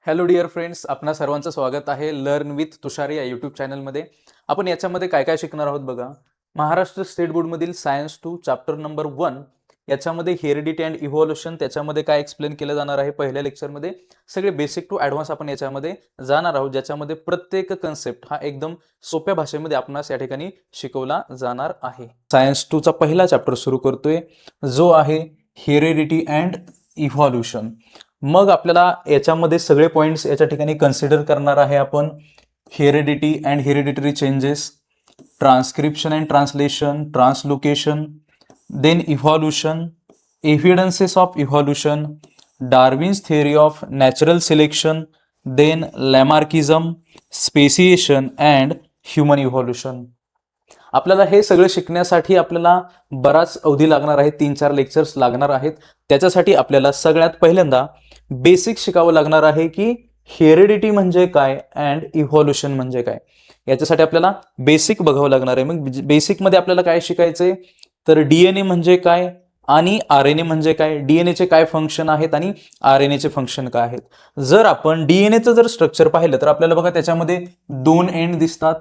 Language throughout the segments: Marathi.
हॅलो डिअर फ्रेंड्स, आपणा सर्वांचं स्वागत आहे लर्न विथ तुषार या यूट्यूब चॅनलमध्ये. आपण याच्यामध्ये काय काय शिकणार आहोत बघा. महाराष्ट्र स्टेट बोर्डमधील सायन्स 2 चॅप्टर नंबर 1 याच्यामध्ये हेरिडिटी अँड इव्हॉल्युशन त्याच्यामध्ये काय एक्सप्लेन केलं जाणार आहे पहिल्या लेक्चरमध्ये. सगळे बेसिक टू ॲडव्हान्स आपण याच्यामध्ये जाणार आहोत, ज्याच्यामध्ये प्रत्येक कन्सेप्ट हा एकदम सोप्या भाषेमध्ये आपणास या ठिकाणी शिकवला जाणार आहे. सायन्स 2 चा पहिला चॅप्टर सुरू करतोय, जो आहे हेरिडिटी अँड इव्हॉल्युशन. मग आपल्याला याच्यामध्ये सगळे पॉइंट्स याच्या ठिकाणी कन्सिडर करणार आहे आपण. Heredity and hereditary changes, transcription and translation, translocation, then evolution, evidences of evolution, Darwin's theory of natural selection, then Lamarckism, speciation and human evolution. आपल्याला हे सगळं शिकण्यासाठी आपल्याला बराच अवधी लागणार आहे, 3-4 लेक्चर्स लागणार आहेत. त्याच्यासाठी आपल्याला सगळ्यात पहिल्यांदा बेसिक शिकावं लागणार आहे की हेरिडिटी म्हणजे काय अँड इव्हॉल्युशन म्हणजे काय. याच्यासाठी आपल्याला बेसिक बघावं लागणार आहे. मग बेसिकमध्ये आपल्याला काय शिकायचंय, तर डीएनए म्हणजे काय आणि आरएनए म्हणजे काय, डीएनएचे काय फंक्शन आहेत आणि आरएनएचे फंक्शन काय आहेत. जर आपण डीएनएचं जर स्ट्रक्चर पाहिलं तर आपल्याला बघा त्याच्यामध्ये 2 एंड दिसतात.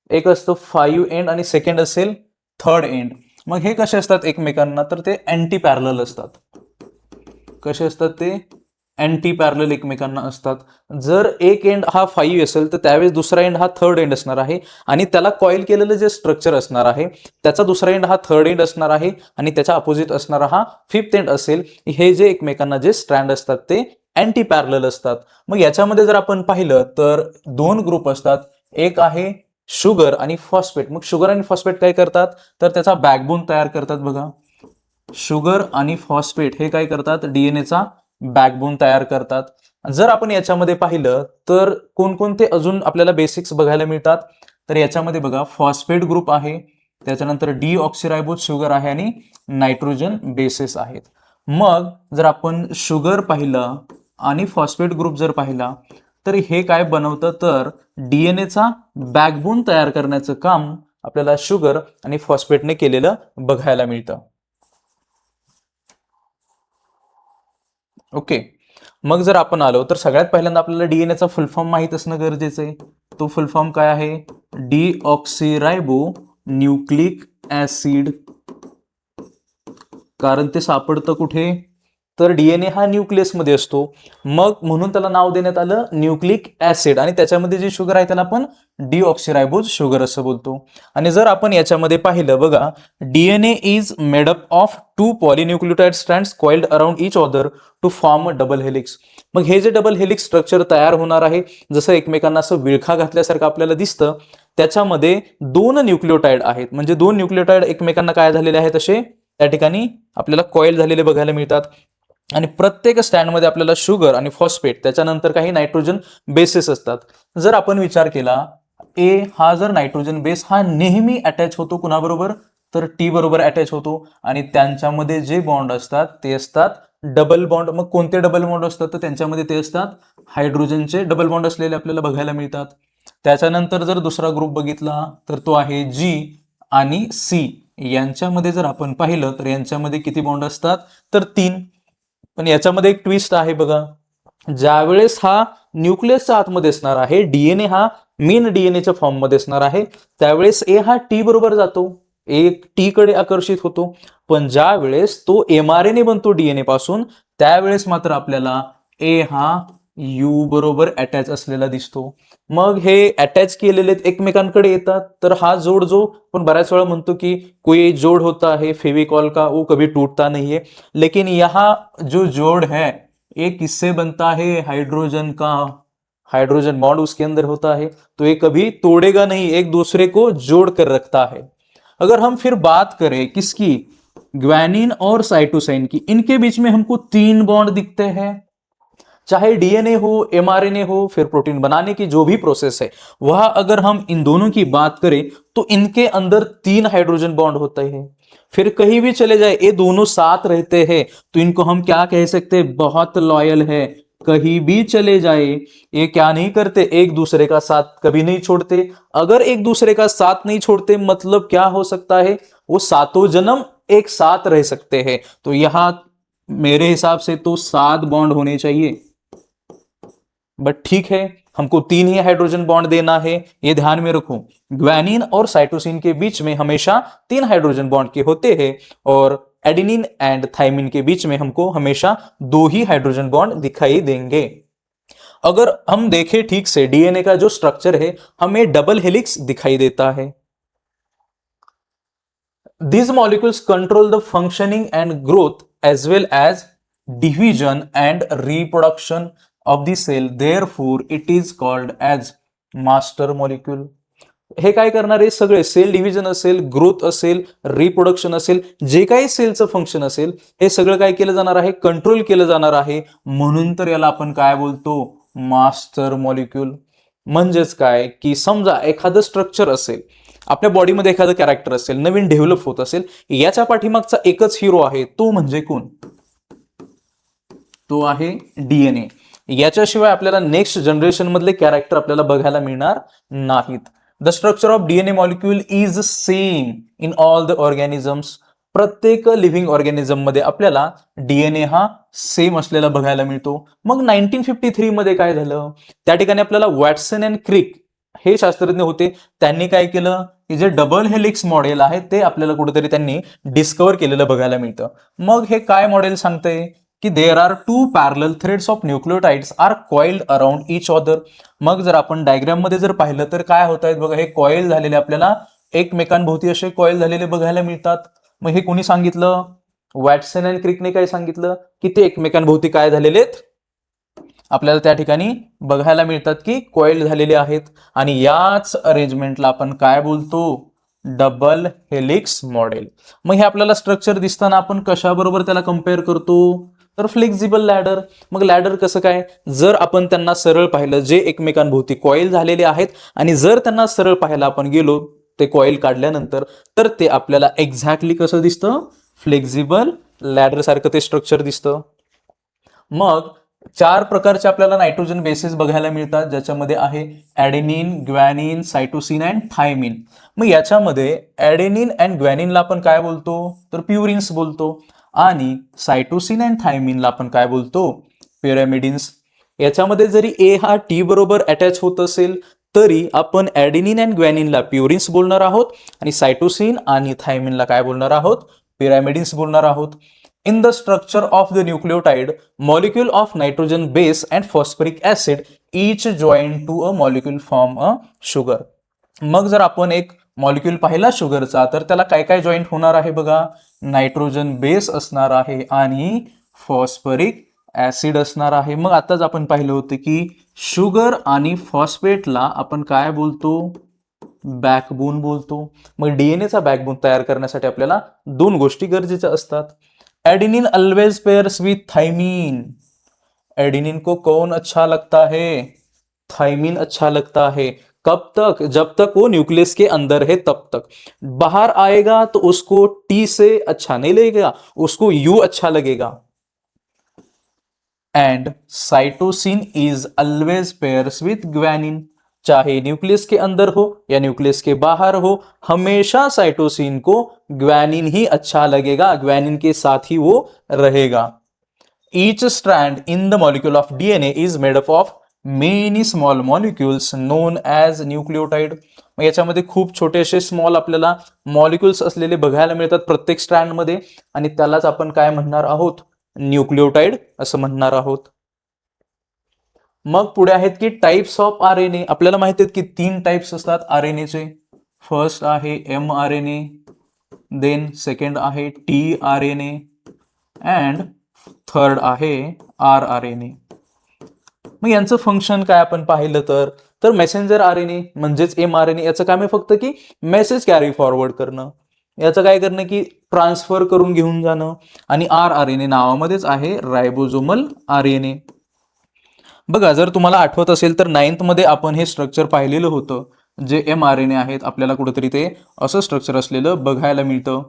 एक असतो 5 एंड आणि सेकंड असेल 3rd एंड. मग हे कसे असतात एकमेकांना, तर ते अँटी पॅरलल असतात. कसे असतात ते अँटी पॅरलल एकमेकांना असतात. जर एक एंड हा 5 असेल तर त्यावेळेस दुसरा एंड हा 3rd एंड असणार आहे आणि त्याला कॉईल केलेलं जे स्ट्रक्चर असणार आहे त्याचा दुसरा एंड हा 3rd एंड असणार आहे आणि त्याच्या अपोजिट असणारा हा 5th एंड असेल. हे जे एकमेकांना जे स्ट्रँड असतात ते अँटी पॅरलल असतात. मग याच्यामध्ये जर आपण पाहिलं तर 2 ग्रुप असतात. एक आहे शुगर आणि फॉस्फेट. मग शुगर आणि फॉस्फेट काय करतात, तर त्याचा बॅकबोन तयार करतात. बघा, शुगर आणि फॉस्फेट हे काय करतात, डीएनएचा बॅकबोन तयार करतात. जर आपण याच्यामध्ये पाहिलं तर कोणकोणते अजून आपल्याला बेसिक्स बघायला मिळतात, तर याच्यामध्ये बघा फॉस्फेट ग्रुप आहे, त्याच्यानंतर डीऑक्सिरायबोज शुगर आहे आणि नायट्रोजन बेसेस आहेत. मग जर आपण शुगर पाहिलं आणि फॉस्फेट ग्रुप जर पाहिला तर हे काय बनवतं, तर डीएनएचा बॅकबोन तयार करण्याचं काम आपल्याला शुगर आणि फॉस्फेटने केलेलं बघायला मिळतं. ओके. मग जर आपण आलो तर सगळ्यात पहिल्यांदा आपल्याला डीएनएचा फुल फॉर्म माहित असणं गरजेचं आहे. तो फुल फॉर्म काय आहे, डीऑक्सिरायबो न्यूक्लिक ऍसिड. कारण ते सापडतं कुठे, तर डीएनए हा न्यूक्लियस मध्ये असतो. मग म्हणून त्याला नाव देण्यात आलं न्यूक्लिक ऍसिड आणि त्याच्यामध्ये जी शुगर आहे त्याला आपण डीऑक्सिरायबोज शुगर असं बोलतो. आणि जर आपण याच्यामध्ये पाहिलं बघा, DNA is made up of 2 polynucleotide strands coiled around each other to form a double helix. मग हे जे डबल हेलिक्स स्ट्रक्चर तयार होणार आहे, जसं एकमेकांना असं विळखा घातल्यासारखं आपल्याला दिसतं, त्याच्यामध्ये 2 न्यूक्लियोटाइड आहेत. म्हणजे 2 न्यूक्लियोटाइड एकमेकांना काय झालेले आहेत, असे त्या ठिकाणी आपल्याला कॉइल झालेले बघायला मिळतात. आणि प्रत्येक स्टँडमध्ये आपल्याला शुगर आणि फॉस्फेट त्याच्यानंतर काही नायट्रोजन बेसेस असतात. जर आपण विचार केला, ए हा जर नायट्रोजन बेस हा नेहमी अटॅच होतो कुणाबरोबर, तर टी बरोबर अटॅच होतो आणि त्यांच्यामध्ये जे बॉन्ड असतात ते असतात डबल बॉन्ड. मग कोणते डबल बॉन्ड असतात, तर त्यांच्यामध्ये ते असतात हायड्रोजनचे डबल बॉन्ड असलेले आपल्याला बघायला मिळतात. त्याच्यानंतर जर दुसरा ग्रुप बघितला तर तो आहे जी आणि सी. यांच्यामध्ये जर आपण पाहिलं तर यांच्यामध्ये किती बॉन्ड असतात, तर 3. पण याच्यामध्ये एक ट्विस्ट आहे बघा, ज्यावेळेस हा न्यूक्लियसच्या आतमध्ये असणार आहे, डीएनए हा मेन डीएनएच्या फॉर्म मध्ये असणार आहे, त्यावेळेस ए हा टी बरोबर जातो, एक टी कडे आकर्षित होतो. पण ज्या वेळेस तो एमआरएनए बनतो डीएनए पासून, त्यावेळेस मात्र आपल्याला ए हा यू बरोबर अटॅच असलेला दिसतो. मग हे अटॅच केलेले एकमेकांकडे येतात. तर हा जोड जो पण बऱ्याच वेळा म्हणतो की कोई जोड होता है फेविकॉल का, वो कभी टूटता नहीं है. लेकिन यहाँ जो जोड़ है ये किससे बनता है, हाइड्रोजन का. हाइड्रोजन बॉन्ड उसके अंदर होता है, तो ये कभी तोड़ेगा नहीं, एक दूसरे को जोड़ कर रखता है. अगर हम फिर बात करें किसकी, ग्वानिन और साइटोसाइन की, इनके बीच में हमको 3 बॉन्ड दिखते हैं. चाहे डीएनए हो, एमआरएनए हो, फिर प्रोटीन बनाने की जो भी प्रोसेस है, वह अगर हम इन दोनों की बात करें तो इनके अंदर 3 हाइड्रोजन बॉन्ड होते हैं. फिर कहीं भी चले जाए ये दोनों साथ रहते हैं, तो इनको हम क्या कह सकते हैं, बहुत लॉयल है. कहीं भी चले जाए ये क्या नहीं करते, एक दूसरे का साथ कभी नहीं छोड़ते. अगर एक दूसरे का साथ नहीं छोड़ते मतलब क्या हो सकता है, वो सातों जन्म एक साथ रह सकते हैं. तो यहां मेरे हिसाब से तो 7 बॉन्ड होने चाहिए. बट ठीक है, हमको 3 ही हाइड्रोजन बॉन्ड देना है, ये ध्यान में रखो। ग्वानिन और साइटोसिन के बीच में हमेशा 3 हाइड्रोजन बॉन्ड के होते हैं और एडेनिन एंड थाइमिन के बीच में हमको हमेशा 2 ही हाइड्रोजन बॉन्ड दिखाई देंगे। अगर हम देखें ठीक से डीएनए का जो स्ट्रक्चर है, हमें डबल हेलिक्स दिखाई देता है। These molecules control the functioning and growth as well as division and reproduction of the cell. Therefore, it is called as master molecule. हे काय करणार आहे, सगळे सेल डिव्हिजन असेल, ग्रोथ असेल, रिप्रोडक्शन असेल, जे काही सेलचं फंक्शन असेल, हे सगळं काय केलं जाणार आहे, कंट्रोल केलं जाणार आहे. म्हणून तर याला आपण काय बोलतो, मास्टर मॉलिक्यूल. म्हणजेच काय की समजा एखादं स्ट्रक्चर असेल, आपल्या बॉडीमध्ये एखादं कॅरेक्टर असेल, नवीन डेव्हलप होत असेल, याच्या पाठीमागचा एकच हिरो आहे, तो म्हणजे कोण, तो आहे डीएनए. याच्याशिवाय आपल्याला नेक्स्ट जनरेशन मधले कॅरेक्टर आपल्याला बघायला मिळणार नाहीत. The structure of DNA molecule is same in all the organisms. प्रत्येक लिव्हिंग ऑर्गॅनिझम मध्ये आपल्याला डीएनए हा सेम असलेला बघायला मिळतो. मग 1953 मध्ये काय झालं, त्या ठिकाणी आपल्याला वॅटसन अँड क्रिक हे शास्त्रज्ञ होते. त्यांनी काय केलं की जे डबल हेलिक्स मॉडेल आहे ते आपल्याला कुठेतरी त्यांनी डिस्कवर केलेलं बघायला मिळतं. मग हे काय मॉडेल सांगतंय की there are 2 parallel threads of nucleotides are coiled around each other. मग जर आपण डायग्राम मध्ये जर पाहिलं तर काय होत आहेत बघा, हे कॉइल झालेले आपल्याला एकमेकांभोवती असे कॉइल झालेले बघायला मिळतात. मग हे कोणी सांगितलं, वॅटसन अँड क्रिकने काय सांगितलं की ते एकमेकांभोवती काय झालेले आहेत, आपल्याला त्या ठिकाणी बघायला मिळतात की कॉइल झालेले आहेत. आणि याच अरेंजमेंटला आपण काय बोलतो, डबल हेलिक्स मॉडेल. मग हे आपल्याला स्ट्रक्चर दिसताना आपण कशाबरोबर त्याला कम्पेअर करतो, तर फ्लेक्झिबल लॅडर. मग लॅडर कसं काय, जर आपण त्यांना सरळ पाहिलं, जे एकमेकांभोवती कॉइल झालेले आहेत, आणि जर त्यांना सरळ पाहायला आपण गेलो ते कॉइल काढल्यानंतर, तर ते आपल्याला एक्झॅक्टली कसं दिसतं, फ्लेक्झिबल लॅडर सारखं ते स्ट्रक्चर दिसतं. मग 4 प्रकारचे आपल्याला नायट्रोजन बेसेस बघायला मिळतात, ज्याच्यामध्ये आहे ॲडेनिन, ग्वॅनिन, सायटोसिन अँड थायमिन. मग याच्यामध्ये ॲडेनिन अँड ग्वॅनिनला आपण काय बोलतो, तर प्युरिन्स बोलतो. आणि सायटोसिन अँड थायमिनला आपण काय बोलतो, पिरॅमिडिन्स. याच्यामध्ये जरी ए हा टी बरोबर अटॅच होत असेल तरी आपण ॲडेनिन अँड ग्वॅनिनला प्युरिन्स बोलणार आहोत आणि सायटोसिन आणि थायमिनला काय बोलणार आहोत, पिरॅमिडिन्स बोलणार आहोत. In the structure of the nucleotide, molecule of nitrogen base and phosphoric acid each join to a molecule form a sugar. मग जर आपण एक मॉलिक्यूल पाहिला शुगरचा, तर त्याला काय काय जॉईंट होणार आहे बघा, नायट्रोजन बेस असणार आहे आणि फॉस्फरिक ऍसिड असणार आहे. मग आताच आपण पाहिलं होतं की शुगर आणि फॉस्फेटला आपण काय बोलतो, बॅकबोन बोलतो. मग डीएनएचा बॅकबोन तयार करण्यासाठी आपल्याला 2 गोष्टी गरजेच्या असतात. Adenine always pairs with thymine. Adenine को कौन अच्छा लगता है, थाइमीन अच्छा लगता है. कब तक, जब तक वो न्यूक्लियस के अंदर है तब तक. बाहर आएगा तो उसको टी से अच्छा नहीं लगेगा, उसको यू अच्छा लगेगा. End cytosine is always pairs with guanine. चाहे न्यूक्लियस के अंदर हो या न्यूक्लियस के बाहर हो, हमेशा साइटोसिन को ग्वानिन ही अच्छा लगेगा, ग्वानिन के साथ ही वो रहेगा. Each strand in the molecule of DNA is made up of many small molecules non as nucleotide. मग याच्यामध्ये खूप छोटेसे स्मॉल आपल्याला मॉलिक्युल्स असलेले बघायला मिळतात प्रत्येक स्ट्रँडमध्ये, आणि त्यालाच आपण काय म्हणणार आहोत, न्यूक्लियोटाइड असं म्हणणार आहोत. मग पुढे आहेत की टाइप्स ऑफ आरएनए. आपल्याला माहिती आहेत की 3 टाइप्स असतात आरएनएचे. फर्स्ट आहे M R N A, then second आहे T R N A and third आहे आर आर एन ए. मग यांचं फंक्शन काय आपण पाहिलं तर मेसेंजर आर एन ए म्हणजेच एम आर एन ए, याचं काम आहे फक्त की मेसेज कॅरी फॉरवर्ड करणं, याचं काय करणं की ट्रान्सफर करून घेऊन जाणं. आणि आर आर एन ए नावामध्येच आहे रायबोझोमल आर एन ए. बघा, जर तुम्हाला आठवत असेल तर 9th मध्ये आपण हे स्ट्रक्चर पाहिलेलं होतं, जे एम आर एन ए आहेत आपल्याला कुठेतरी ते असं स्ट्रक्चर असलेलं बघायला मिळतं.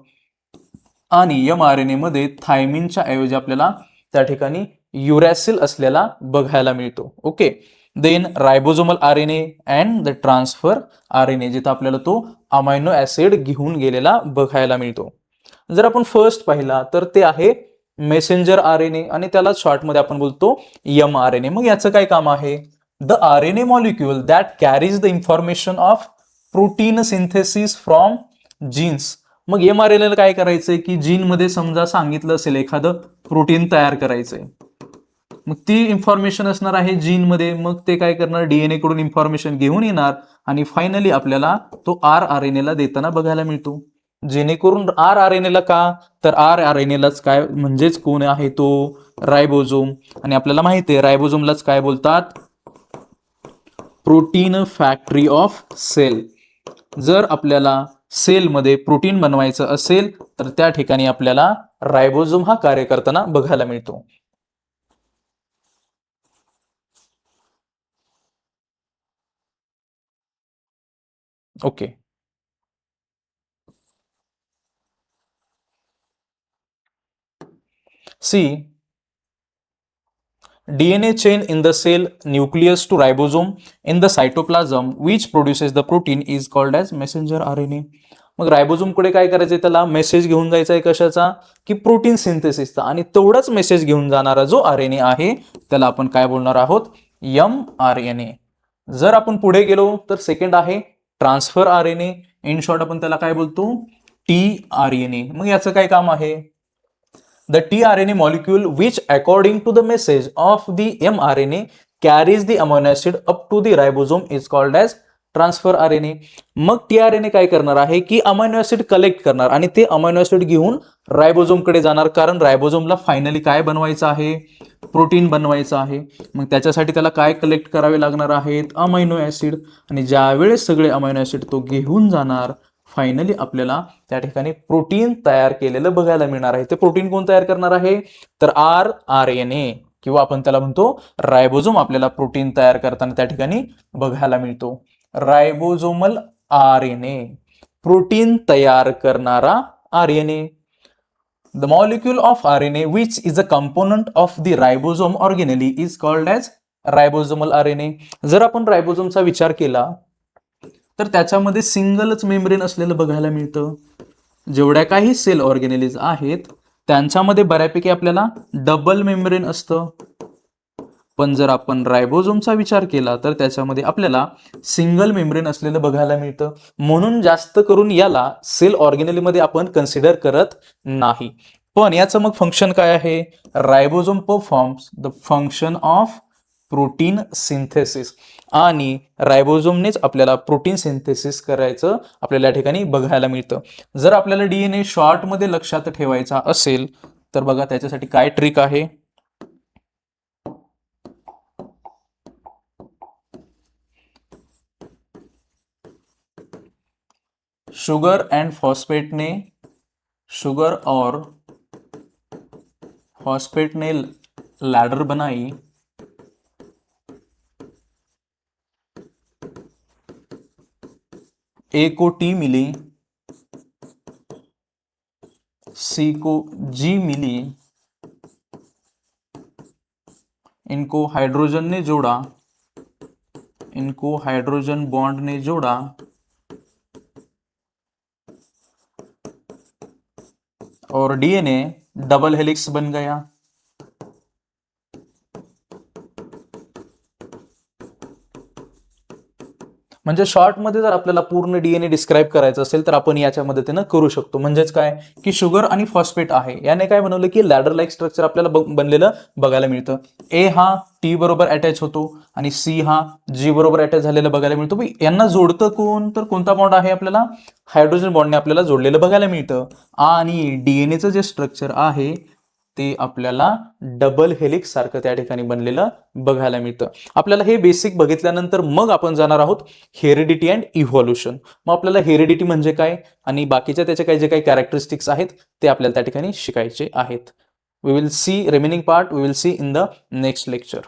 आणि एम आर एन ए मध्ये थायमिनच्या ऐवजी आपल्याला त्या ठिकाणी युरॅसिल असलेला बघायला मिळतो. Okay, then ribosomal R N A and the transfer R N A, जिथं आपल्याला तो अमायनो ऍसिड घेऊन गेलेला बघायला मिळतो. जर आपण फर्स्ट पाहिला तर ते आहे मेसेंजर आर एन ए, आणि त्याला शॉर्टमध्ये आपण बोलतो एम आर एन ए. मग याचं काय काम आहे, the RNA molecule that carries the information of protein synthesis from genes. मग mRNA ला काय करायचंय की जीन मध्ये समजा सांगितलं असेल एखादं प्रोटीन तयार करायचंय, मग ती इन्फॉर्मेशन असणार आहे जीन मध्ये, मग ते काय करणार डीएनए कडून इन्फॉर्मेशन घेऊन येणार आणि फायनली आपल्याला तो RNA ला देताना बघायला मिळतो. जेणेकरून RNA ला का, तर RNA लाच काय म्हणजेच कोण आहे तो रायबोझोम, आणि आपल्याला माहिती आहे रायबोझोमलाच काय बोलतात, प्रोटीन फॅक्टरी ऑफ सेल. जर आपल्याला सेलमध्ये प्रोटीन बनवायचं असेल तर त्या ठिकाणी आपल्याला रायबोझोम हा कार्य करताना बघायला मिळतो. Okay. See DNA chain in the cell nucleus to ribosome in the cytoplasm which produces the protein is called as messenger RNA. मग रायबोझोम कडे काय करायचंय, त्याला मेसेज घेऊन जायचा आहे कशाचा, की प्रोटीन सिंथेसिसचा, आणि तेवढाच मेसेज घेऊन जाणारा जो RNA आहे त्याला आपण काय बोलणार आहोत, mRNA. जर आपण पुढे गेलो तर सेकंड आहे ट्रान्सफर RNA, इन शॉर्ट आपण त्याला काय बोलतो, tRNA. मग याचं काय काम आहे, the tRNA molecule which according to the message of the mRNA carries the amino acid up to the ribosome is called as transfer RNA. मग tRNA काय करणार आहे की अमायनो ऍसिड कलेक्ट करणार आणि ते अमायनो ऍसिड घेऊन रायबोझोम कडे जाणार, कारण रायबोझोमला फायनली काय बनवायचं आहे, प्रोटीन बनवायचं आहे. मग त्याच्यासाठी त्याला काय कलेक्ट करावे लागणार आहेत, अमायनो ऍसिड, आणि ज्यावेळेस सगळे अमायनो ऍसिड तो घेऊन जाणार फायनली आपल्याला त्या ठिकाणी प्रोटीन तयार केलेलं बघायला मिळणार आहे. ते प्रोटीन कोण तयार करणार आहे, तर RNA, किंवा आपण त्याला म्हणतो रायबोझोम आपल्याला प्रोटीन तयार करताना त्या ठिकाणी बघायला मिळतो. रायबोझोमल RNA, प्रोटीन तयार करणारा RNA. The molecule of RNA which is a component of the ribosome organelle is called as ribosomal RNA. जर आपण रायबोझोमचा विचार केला तर त्याच्यामध्ये सिंगलच मेम्ब्रेन असलेलं बघायला मिळतं. जेवढ्या काही सेल ऑर्गेनेलिज आहेत त्यांच्यामध्ये बऱ्यापैकी आपल्याला डबल मेम्ब्रेन असतं, पण जर आपण रायबोझोमचा विचार केला तर त्याच्यामध्ये आपल्याला सिंगल मेम्ब्रेन असलेलं बघायला मिळतं. म्हणून जास्त करून याला सेल ऑर्गेनेलीमध्ये आपण कन्सिडर करत नाही. पण याचं मग फंक्शन काय आहे, ribosome performs the function of protein synthesis, आणि रायबोझोमनेच आपल्याला प्रोटीन सिंथेसिस करायचं आपल्याला या ठिकाणी बघायला मिळतं. जर आपल्याला DNA शॉर्टमध्ये लक्षात ठेवायचा असेल तर बघा त्याच्यासाठी काय ट्रिक आहे. शुगर एंड फॉस्फेट ने शुगर और फॉस्फेट ने लैडर बनाई, ए को T मिली, C को G मिली, इनको हाइड्रोजन ने जोड़ा, इनको हाइड्रोजन बॉन्ड ने जोड़ा, और DNA डबल हेलिक्स बन गया. म्हणजे शॉर्टमध्ये जर आपल्याला पूर्ण DNA डिस्क्राईब करायचं असेल तर आपण याच्या मदतीनं करू शकतो. म्हणजेच काय की शुगर आणि फॉस्फेट आहे, याने काय बनवलं की लॅडर लाईक स्ट्रक्चर आपल्याला बनलेलं बघायला मिळतं. ए हा T बरोबर अटॅच होतो आणि C हा G बरोबर अटॅच झालेला बघायला मिळतो. यांना जोडतं कोण, तर कोणता बॉन्ड आहे आपल्याला, हायड्रोजन बॉन्डने आपल्याला जोडलेलं बघायला मिळतं. आणि DNAचं जे स्ट्रक्चर आहे ते आपल्याला डबल हेलिक्स सारखं त्या ठिकाणी बनलेलं बघायला मिळतं. आपल्याला हे बेसिक बघितल्यानंतर मग आपण जाणार आहोत हेरिडिटी अँड इव्हॉल्युशन. मग आपल्याला हेरिडिटी म्हणजे काय आणि बाकीच्या त्याचे काही जे काही कॅरेक्टरिस्टिक्स आहेत ते आपल्याला त्या ठिकाणी शिकायचे आहेत. We will see remaining part, we will see in the next lecture.